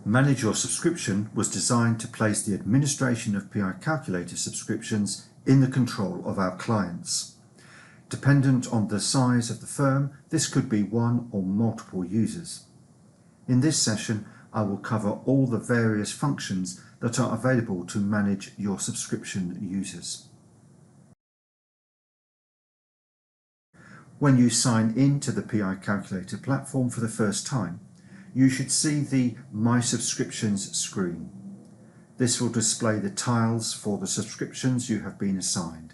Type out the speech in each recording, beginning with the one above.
Manage Your Subscription was designed to place the administration of piCalculator subscriptions in the control of our clients. Dependent on the size of the firm, this could be one or multiple users. In this session, I will cover all the various functions that are available to manage your subscription users. When you sign in to the piCalculator platform for the first time, you should see the My Subscriptions screen. This will display the tiles for the subscriptions you have been assigned.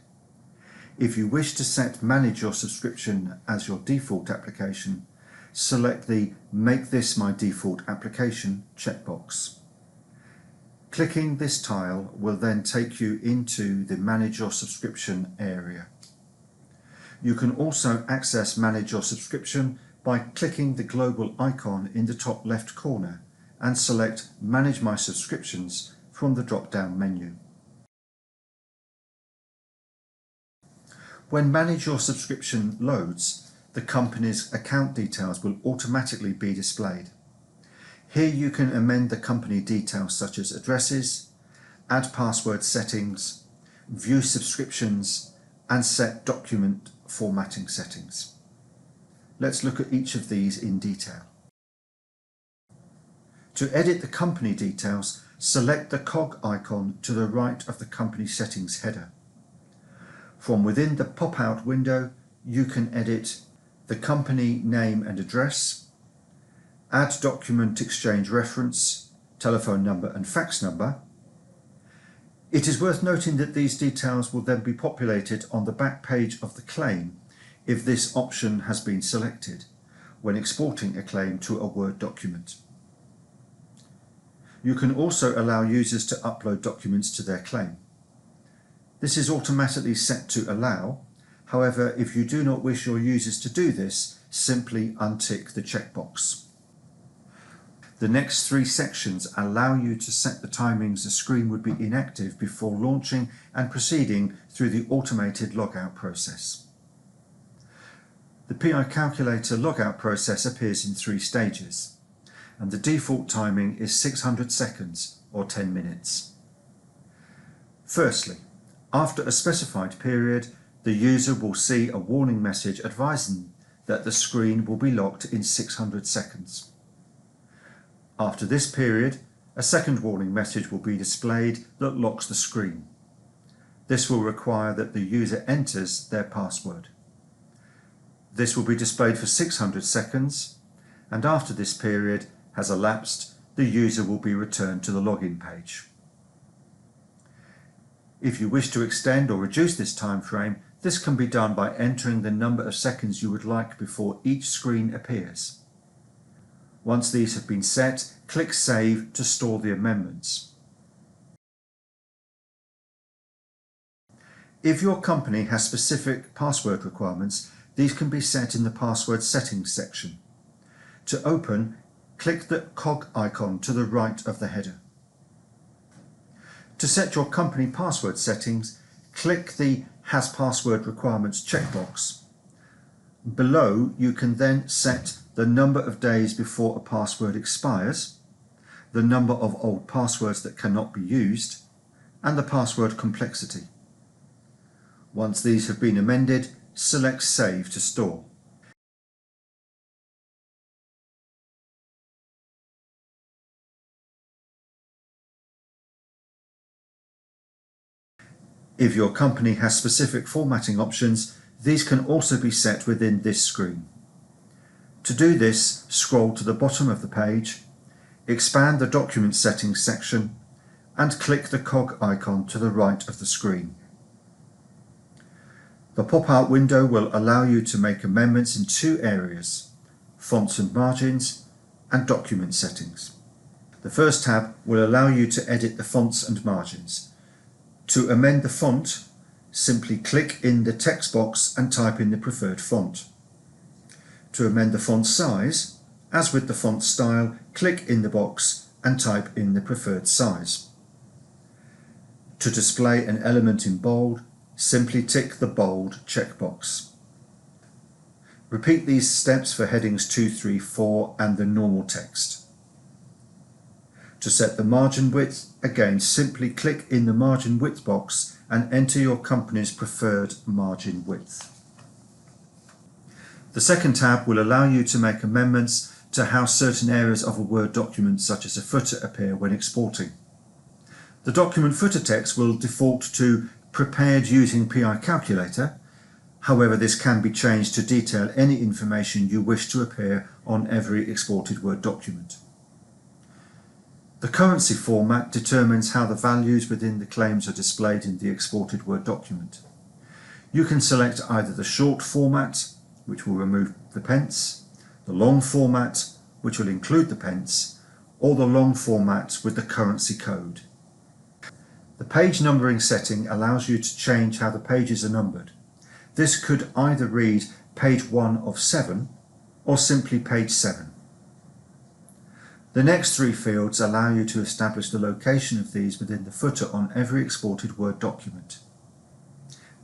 If you wish to set Manage Your Subscription as your default application, select the Make this my default application checkbox. Clicking this tile will then take you into the Manage Your Subscription area. You can also access Manage Your Subscription by clicking the global icon in the top left corner and select Manage My Subscriptions from the drop-down menu. When Manage Your Subscription loads, the company's account details will automatically be displayed. Here you can amend the company details such as addresses, add password settings, view subscriptions, and set document formatting settings. Let's look at each of these in detail. To edit the company details, select the cog icon to the right of the company settings header. From within the pop-out window, you can edit the company name and address, add document exchange reference, telephone number and fax number. It is worth noting that these details will then be populated on the back page of the claim if this option has been selected when exporting a claim to a Word document. You can also allow users to upload documents to their claim. This is automatically set to allow. However, if you do not wish your users to do this, simply untick the checkbox. The next three sections allow you to set the timings the screen would be inactive before launching and proceeding through the automated logout process. The piCalculator logout process appears in 3 stages, and the default timing is 600 seconds or 10 minutes. Firstly, after a specified period, the user will see a warning message advising that the screen will be locked in 600 seconds. After this period, a second warning message will be displayed that locks the screen. This will require that the user enters their password. This will be displayed for 600 seconds, and after this period has elapsed, the user will be returned to the login page. If you wish to extend or reduce this time frame, this can be done by entering the number of seconds you would like before each screen appears. Once these have been set, click Save to store the amendments. If your company has specific password requirements, these can be set in the Password Settings section. To open, click the cog icon to the right of the header. To set your company password settings, click the Has Password Requirements checkbox. Below, you can then set the number of days before a password expires, the number of old passwords that cannot be used, and the password complexity. Once these have been amended, select Save to store. If your company has specific formatting options, these can also be set within this screen. To do this, scroll to the bottom of the page, expand the Document Settings section, and click the cog icon to the right of the screen. The pop-out window will allow you to make amendments in 2 areas: fonts and margins, and document settings. The first tab will allow you to edit the fonts and margins. To amend the font, simply click in the text box and type in the preferred font. To amend the font size, as with the font style, click in the box and type in the preferred size. To display an element in bold, simply tick the bold checkbox. Repeat these steps for headings 2, 3, 4 and the normal text. To set the margin width, again simply click in the margin width box and enter your company's preferred margin width. The second tab will allow you to make amendments to how certain areas of a Word document, such as a footer, appear when exporting. The document footer text will default to prepared using piCalculator. However, this can be changed to detail any information you wish to appear on every exported Word document. The currency format determines how the values within the claims are displayed in the exported Word document. You can select either the short format, which will remove the pence, the long format, which will include the pence, or the long format with the currency code. The page numbering setting allows you to change how the pages are numbered. This could either read page 1 of 7 or simply page 7. The next three fields allow you to establish the location of these within the footer on every exported Word document.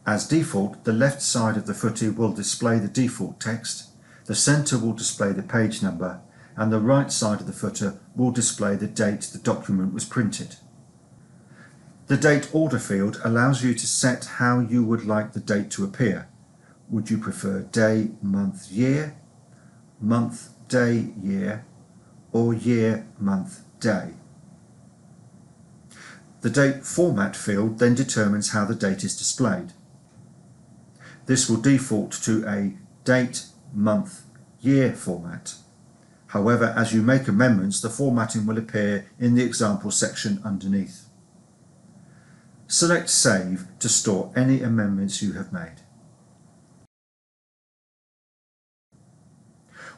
As default, the left side of the footer will display the default text, the centre will display the page number, and the right side of the footer will display the date the document was printed. The date order field allows you to set how you would like the date to appear. Would you prefer day, month, year, month, day, year, or year, month, day? The date format field then determines how the date is displayed. This will default to a date, month, year format. However, as you make amendments, the formatting will appear in the example section underneath. Select Save to store any amendments you have made.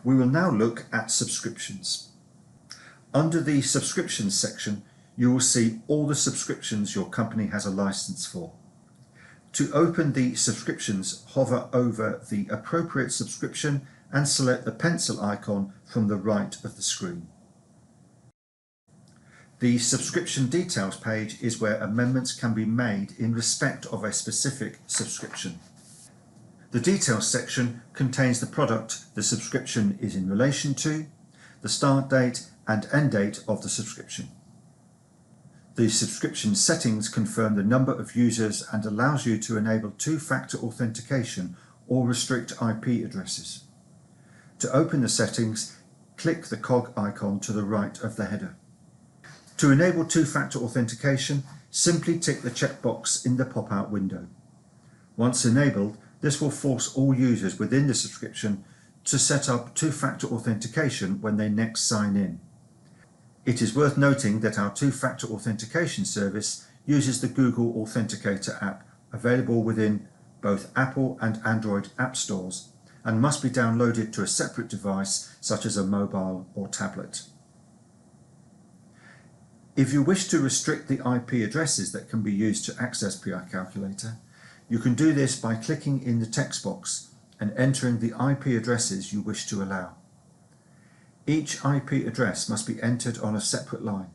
We will now look at subscriptions. Under the Subscriptions section, you will see all the subscriptions your company has a license for. To open the subscriptions, hover over the appropriate subscription and select the pencil icon from the right of the screen. The subscription details page is where amendments can be made in respect of a specific subscription. The details section contains the product the subscription is in relation to, the start date and end date of the subscription. The subscription settings confirm the number of users and allows you to enable two-factor authentication or restrict IP addresses. To open the settings, click the cog icon to the right of the header. To enable two-factor authentication, simply tick the checkbox in the pop-out window. Once enabled, this will force all users within the subscription to set up two-factor authentication when they next sign in. It is worth noting that our two-factor authentication service uses the Google Authenticator app, available within both Apple and Android app stores, and must be downloaded to a separate device such as a mobile or tablet. If you wish to restrict the IP addresses that can be used to access piCalculator, you can do this by clicking in the text box and entering the IP addresses you wish to allow. Each IP address must be entered on a separate line.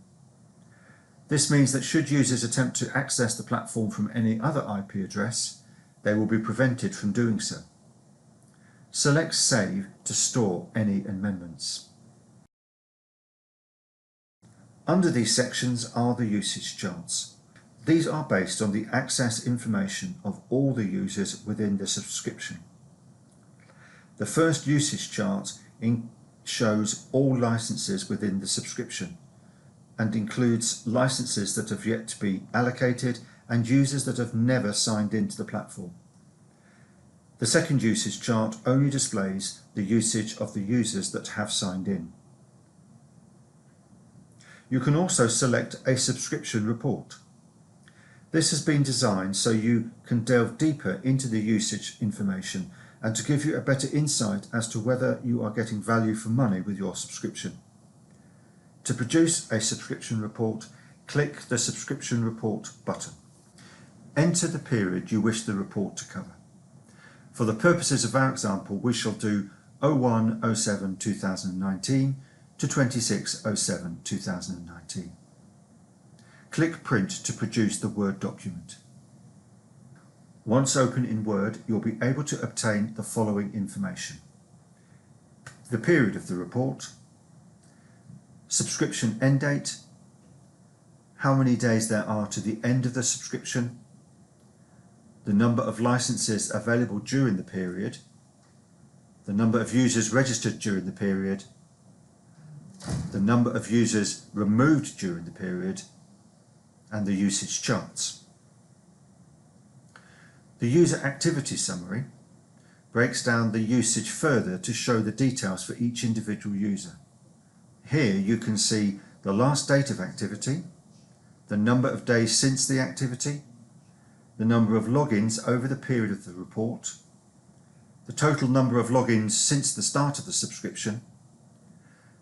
This means that should users attempt to access the platform from any other IP address, they will be prevented from doing so. Select Save to store any amendments. Under these sections are the usage charts. These are based on the access information of all the users within the subscription. The first usage chart shows all licenses within the subscription and includes licenses that have yet to be allocated and users that have never signed into the platform. The second usage chart only displays the usage of the users that have signed in. You can also select a subscription report. This has been designed so you can delve deeper into the usage information and to give you a better insight as to whether you are getting value for money with your subscription. To produce a subscription report, click the Subscription Report button. Enter the period you wish the report to cover. For the purposes of our example, we shall do 01/07/2019 to 26/07/2019. Click Print to produce the Word document. Once open in Word, you'll be able to obtain the following information: the period of the report, subscription end date, how many days there are to the end of the subscription, the number of licenses available during the period, the number of users registered during the period, the number of users removed during the period, and the usage charts. The user activity summary breaks down the usage further to show the details for each individual user. Here you can see the last date of activity, the number of days since the activity, the number of logins over the period of the report, the total number of logins since the start of the subscription,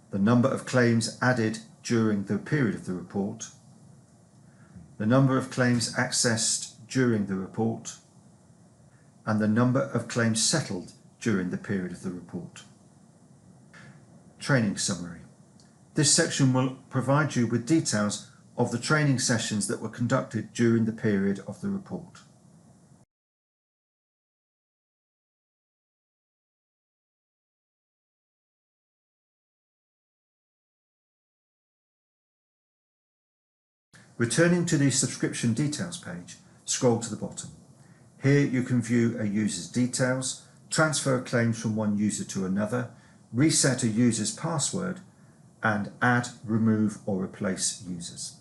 the number of claims added during the period of the report, the number of claims accessed during the report, and the number of claims settled during the period of the report. Training summary. This section will provide you with details of the training sessions that were conducted during the period of the report. Returning to the subscription details page, scroll to the bottom. Here you can view a user's details, transfer claims from one user to another, reset a user's password, and add, remove or replace users.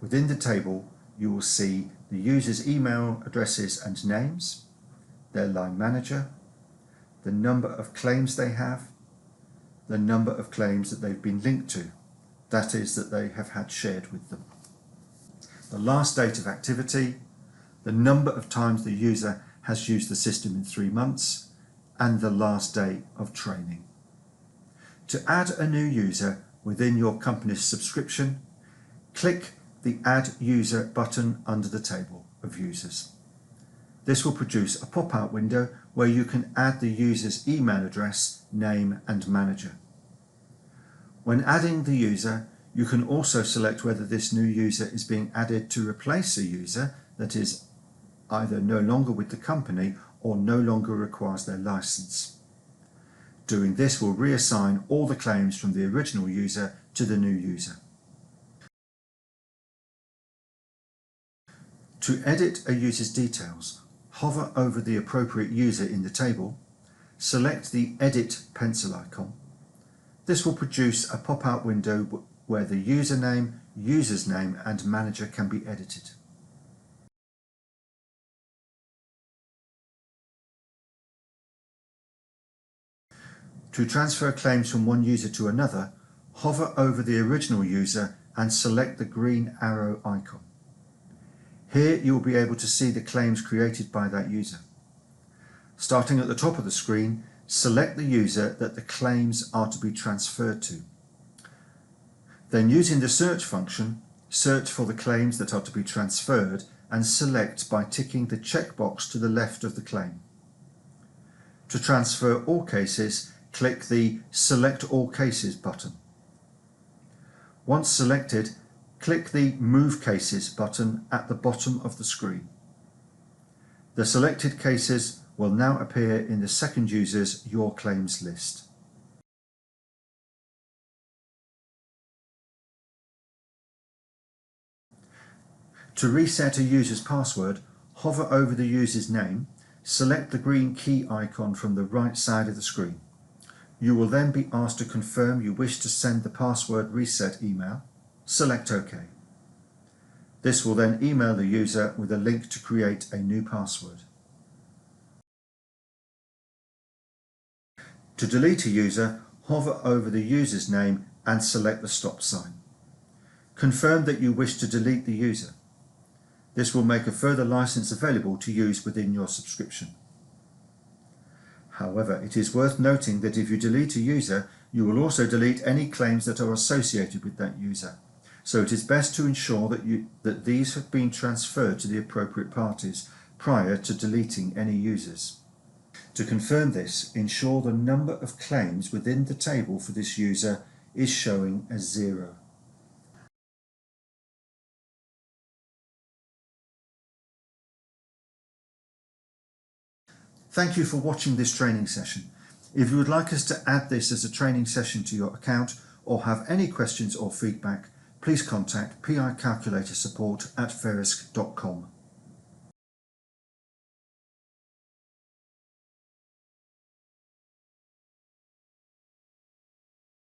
Within the table, you will see the user's email addresses and names, their line manager, the number of claims they have, the number of claims that they've been linked to, that is, that they have had shared with them, the last date of activity, the number of times the user has used the system in 3 months, and the last day of training. To add a new user within your company's subscription, click the Add User button under the table of users. This will produce a pop-out window where you can add the user's email address, name and manager. When adding the user, you can also select whether this new user is being added to replace a user that is either no longer with the company or no longer requires their license. Doing this will reassign all the claims from the original user to the new user. To edit a user's details, hover over the appropriate user in the table, select the Edit pencil icon. This will produce a pop-out window where the username, user's name and manager can be edited. To transfer claims from one user to another, hover over the original user and select the green arrow icon. Here you will be able to see the claims created by that user. Starting at the top of the screen, select the user that the claims are to be transferred to. Then, using the search function, search for the claims that are to be transferred and select by ticking the checkbox to the left of the claim. To transfer all cases, click the Select All Cases button. Once selected, click the Move Cases button at the bottom of the screen. The selected cases will now appear in the second user's Your Claims list. To reset a user's password, hover over the user's name, select the green key icon from the right side of the screen. You will then be asked to confirm you wish to send the password reset email. Select OK. This will then email the user with a link to create a new password. To delete a user, hover over the user's name and select the stop sign. Confirm that you wish to delete the user. This will make a further license available to use within your subscription. However, it is worth noting that if you delete a user, you will also delete any claims that are associated with that user. So it is best to ensure that these have been transferred to the appropriate parties prior to deleting any users. To confirm this, ensure the number of claims within the table for this user is showing as 0. Thank you for watching this training session. If you would like us to add this as a training session to your account, or have any questions or feedback, please contact piCalculator support@verisk.com.